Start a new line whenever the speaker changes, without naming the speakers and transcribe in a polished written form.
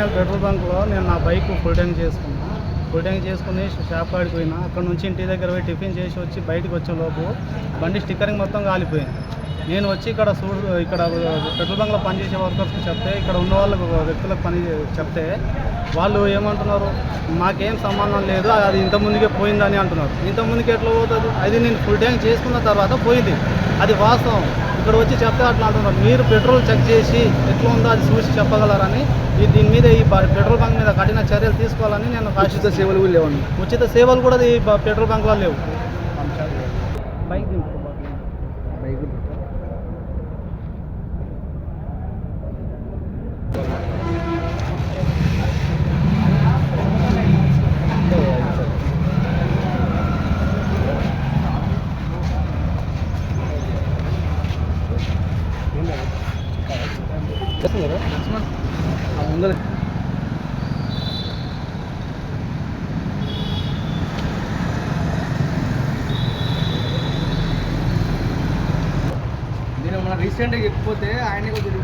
Mile petrol బంక్లో నేను నా bike full tank చేసుకుని షాప్ కాడికి పోయినా. అక్కడ నుంచి ఇంటి దగ్గర పోయి టిఫిన్ చేసి వచ్చి బయటకు వచ్చే లోపు బండి స్టిక్కరింగ్ మొత్తం కాలిపోయింది. నేను వచ్చి ఇక్కడ పెట్రోల్ బంక్లో పనిచేసే వర్కర్స్కి చెప్తే, ఇక్కడ ఉన్న వాళ్ళకు వ్యక్తులకు చెప్తే వాళ్ళు ఏమంటున్నారు, మాకేం సంబంధం లేదు, అది ఇంతకుముందుకే పోయిందని అంటున్నారు. ఇంతకుముందుకు ఎట్లా పోతుంది? అది నేను ఫుల్ ట్యాంక్ చేసుకున్న తర్వాత పోయింది, అది వాస్తవం. ఇక్కడ వచ్చి చెప్తే అట్లా అంటున్నారు. మీరు పెట్రోల్ చెక్ చేసి ఎట్లా ఉందో అది చూసి చెప్పగలరని, దీని మీద ఈ పెట్రోల్ బంక్ మీద కఠిన చర్యలు తీసుకోవాలని నేను
ఉచిత సేవలు కూడా లేవండి.
ఉచిత సేవలు కూడా ఈ పెట్రోల్ బంక్లో లేవు. బైక్
బైక్ ముందర నేను మన రీసెంట్గా చెప్పిపోతే ఆయన కొంచెం